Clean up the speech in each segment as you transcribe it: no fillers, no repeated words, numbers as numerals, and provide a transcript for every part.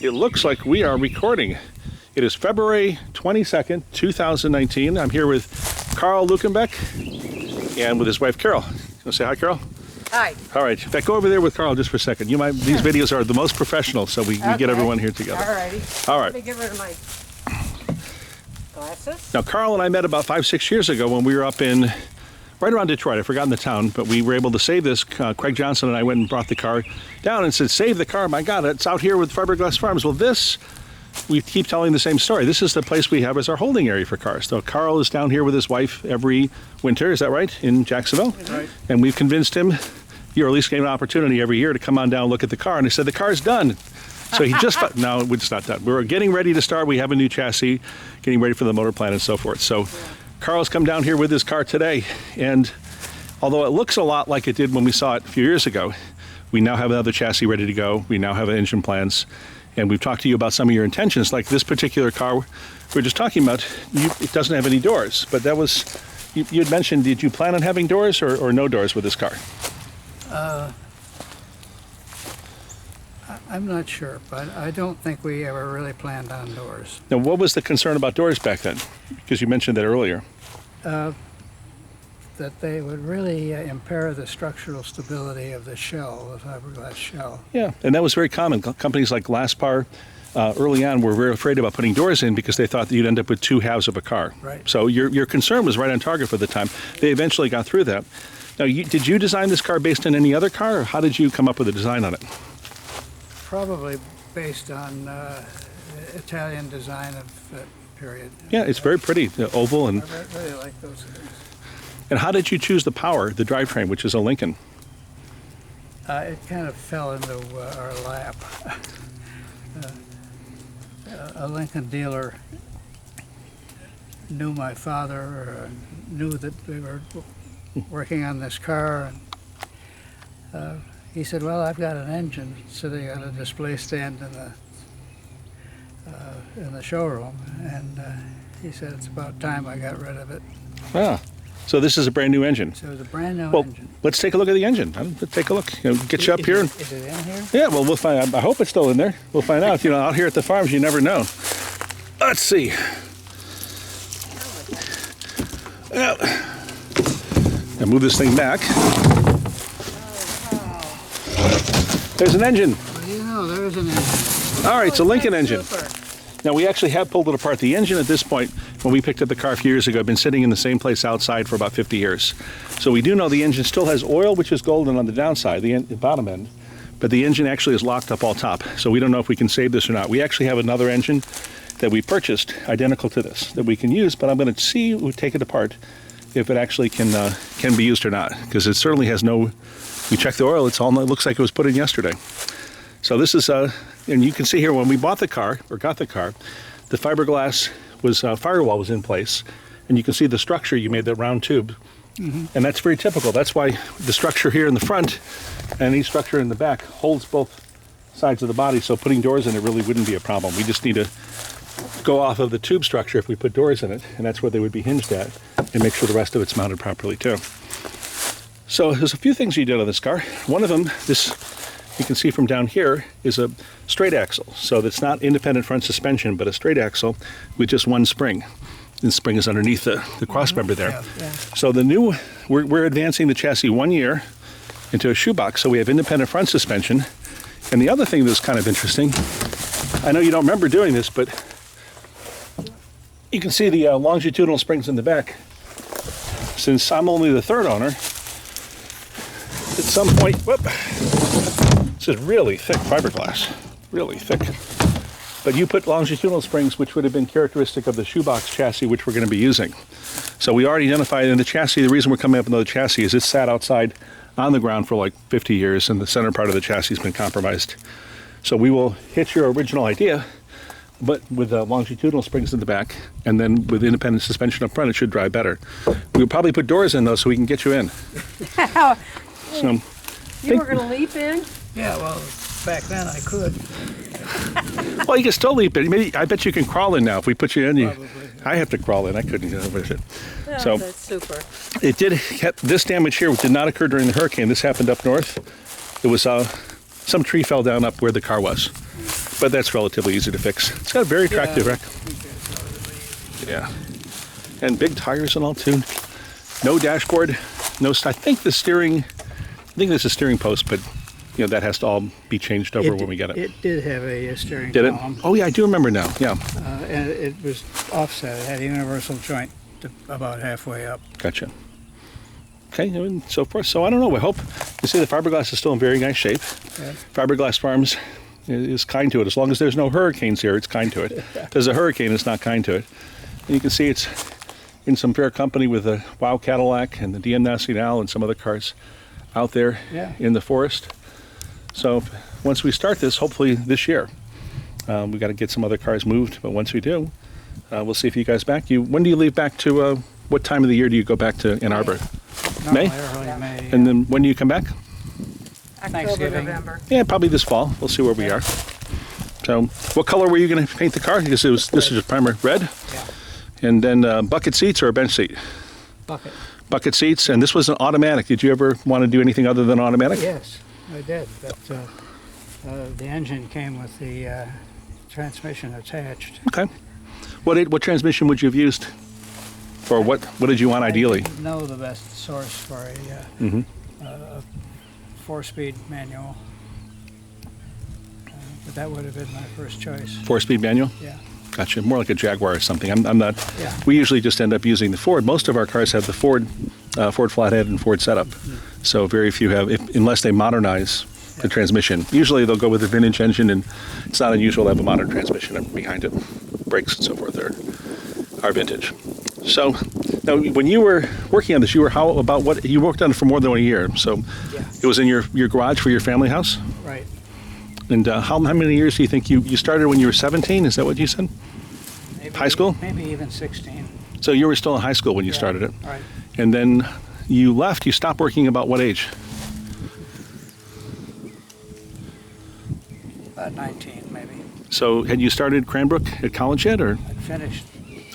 It looks like we are recording. It is February 22nd, 2019. I'm here with Carl Luckenbach and with his wife, Carol. You want to say hi, Carol? Hi. All right. In fact, go over there with Carl just for a second. These videos are the most professional, so we get everyone here together. All righty. All right. Let me get rid of my glasses. Now, Carl and I met about 5-6 years ago when we were up in right around Detroit. I've forgotten the town, but we were able to save this. Craig Johnson and I went and brought the car down and said, save the car. My God, it's out here with Fiberglass Farms. Well, we keep telling the same story. This is the place we have as our holding area for cars. So Carl is down here with his wife every winter, is that right, in Jacksonville? Right. And we've convinced him, you at least gave an opportunity every year to come on down and look at the car. And he said, the car's done. So he just, no, it's not done. We're getting ready to start. We have a new chassis, getting ready for the motor plant and so forth. So Carl's come down here with his car today, and although it looks a lot like it did when we saw it a few years ago, we now have another chassis ready to go. We now have engine plans, and we've talked to you about some of your intentions. Like this particular car we're just talking about, it doesn't have any doors, but that was, you had mentioned, did you plan on having doors or no doors with this car? I'm not sure, but I don't think we ever really planned on doors. Now, what was the concern about doors back then? Because you mentioned that earlier. That they would really impair the structural stability of the shell, the fiberglass shell. Yeah, and that was very common. Companies like Glaspar early on were very afraid about putting doors in because they thought that you'd end up with two halves of a car. Right. So your concern was right on target for the time. They eventually got through that. Now, did you design this car based on any other car, or how did you come up with the design on it? Probably based on Italian design of that period. Yeah, it's very pretty, the oval. And I really like those things. And how did you choose the power, the drivetrain, which is a Lincoln? It kind of fell into our lap. A Lincoln dealer knew my father, knew that we were working on this car, and he said, well, I've got an engine sitting on a display stand in the showroom, and he said it's about time I got rid of it. Ah, so this is a brand new engine. So it was a brand new Well, engine. let's take a look at the engine. Let's take a look. Get you up here. Is it in here? Yeah, well, we'll find. I hope it's still in there. We'll find out. Out here at the farms, you never know. Let's see. Now move this thing back. There's an engine. Well, there's an engine. All right, it's a Lincoln engine. Super. Now, we actually have pulled it apart. The engine at this point, when we picked up the car a few years ago, had been sitting in the same place outside for about 50 years. So we do know the engine still has oil, which is golden on the downside, the bottom end, but the engine actually is locked up all top. So we don't know if we can save this or not. We actually have another engine that we purchased, identical to this, that we can use, but I'm going to see, we take it apart, if it actually can be used or not, because it certainly has no, we checked the oil, it looks like it was put in yesterday. So this is, and you can see here when we bought the car, or got the car, the fiberglass firewall was in place, and you can see the structure, you made that round tube, and that's very typical. That's why the structure here in the front and the structure in the back holds both sides of the body, so putting doors in it really wouldn't be a problem. We just need to go off of the tube structure if we put doors in it, and that's where they would be hinged at, and make sure the rest of it's mounted properly too. So there's a few things you did on this car. One of them, this you can see from down here, is a straight axle. So that's not independent front suspension, but a straight axle with just one spring. And the spring is underneath the cross member there. Yeah. So we're advancing the chassis 1 year into a shoebox, so we have independent front suspension. And the other thing that's kind of interesting, I know you don't remember doing this, but you can see the longitudinal springs in the back. Since I'm only the third owner, at some point, this is really thick fiberglass, really thick. But you put longitudinal springs, which would have been characteristic of the shoebox chassis, which we're going to be using. So we already identified in the chassis, the reason we're coming up with another chassis is it sat outside on the ground for like 50 years, and the center part of the chassis has been compromised. So we will hit your original idea, but with longitudinal springs in the back, and then with independent suspension up front, it should drive better. We'll probably put doors in, though, so we can get you in. So, You were going to leap in? Yeah, well, back then I could. well, you can still leap in. Maybe, I bet you can crawl in now. If we put you in, Probably. I have to crawl in. I couldn't get over it. Oh, So that's super. it did. This damage here did not occur during the hurricane. This happened up north. It was some tree fell down up where the car was. but that's relatively easy to fix. It's got a very attractive rack. Yeah. And big tires and all too. No dashboard, no. I think the steering. I think this is steering post, but you know that has to all be changed over when we get it. It did have a steering Did it? column. Oh yeah, I do remember now. Yeah. And it was offset. It had a universal joint to about halfway up. Gotcha. Okay, and so forth. So I don't know. I hope you see the fiberglass is still in very nice shape. Yeah. Fiberglass Farms is kind to it. As long as there's no hurricanes here, it's kind to it. If there's a hurricane, it's not kind to it. And you can see it's in some fair company with the Wow Cadillac and the DM Nacional and some other cars out there in the forest. So once we start this, hopefully this year, we got to get some other cars moved. But once we do, we'll see if you guys back. When do you leave back to? What time of the year do you go back to Ann Arbor? May? Early May. And then when do you come back? October, Thanksgiving. November. Yeah, probably this fall. We'll see where we are. So, what color were you going to paint the car? Because this is a primer red, Yeah. and then bucket seats or a bench seat. Bucket. Bucket seats, and this was an automatic. Did you ever want to do anything other than automatic? Yes, I did. But the engine came with the transmission attached. Okay. What transmission would you have used? Or what did you want ideally? I didn't know the best source for a 4-speed manual. But that would have been my first choice. 4-speed manual? Yeah. Gotcha. More like a Jaguar or something. I'm not. Yeah. We usually just end up using the Ford. Most of our cars have the Ford flathead and Ford setup. So very few have, unless they modernize the transmission. Usually they'll go with a vintage engine, and it's not unusual to have a modern transmission behind it. Brakes and so forth are vintage. So now, when you were working on this, you worked on it for more than 1 year. So Yeah. it was in your garage for your family house. Right. And how many years do you think you started when you were 17? Is that what you said? Maybe, High school? Maybe even 16. So you were still in high school when you started it. Right. And then you left. You stopped working about what age? About 19, maybe. So had you started Cranbrook at college yet, or? I'd finished.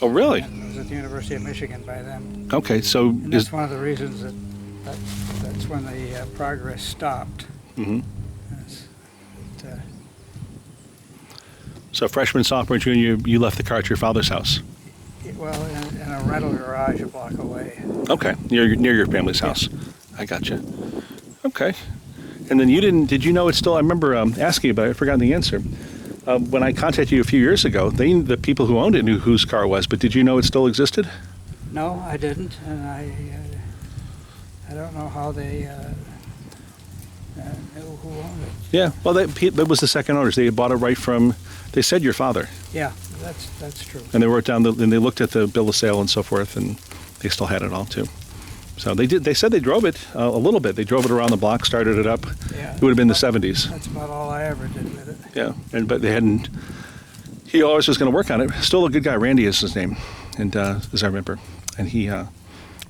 Oh, really? I was at the University of Michigan by then. Okay. So And that's one of the reasons that's when the progress stopped. Mhm. That's- it, So freshman, sophomore, junior, you left the car at your father's house. well, in a rental garage a block away. Okay, near your family's house. I gotcha. Okay. And then did you know it's still, I remember asking about it, I've forgotten the answer. When I contacted you a few years ago, the people who owned it knew whose car it was, but did you know it still existed? No, I didn't, and I don't know how they knew who owned it. Yeah, well, that was the second owners. They had bought it right from, they said your father. Yeah, that's true. And they wrote down, and they looked at the bill of sale and so forth, and they still had it all too. So they said they drove it a little bit. They drove it around the block, started it up. Yeah. It would have been the 70s. That's about all I ever did with it. Yeah, but they hadn't. He always was going to work on it. Still a good guy. Randy is his name, and as I remember, and we're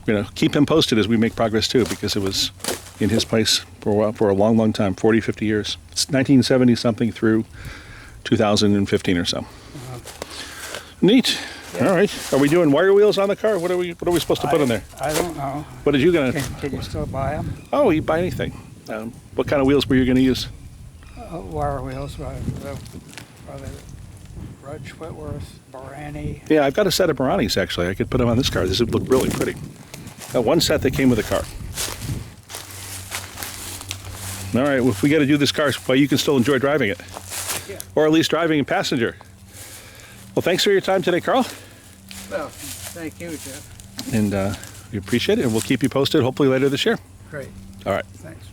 going to keep him posted as we make progress too, because it was in his place for a long, long time, 40, 50 years. It's 1970 something through 2015 or so. Neat. Yeah. All right. Are we doing wire wheels on the car? What are we supposed to put in there? I don't know. What did you gonna? Can you still buy them? Oh, you buy anything. What kind of wheels were you going to use? Wire wheels, the Rudge Whitworth, Barani. Yeah, I've got a set of Baranis actually. I could put them on this car. This would look really pretty. One set that came with the car. All right, well, if we got to do this car, well, you can still enjoy driving it. Yeah. Or at least driving a passenger. Well, thanks for your time today, Carl. Well, thank you, Jeff. And we appreciate it, and we'll keep you posted hopefully later this year. Great. All right. Thanks.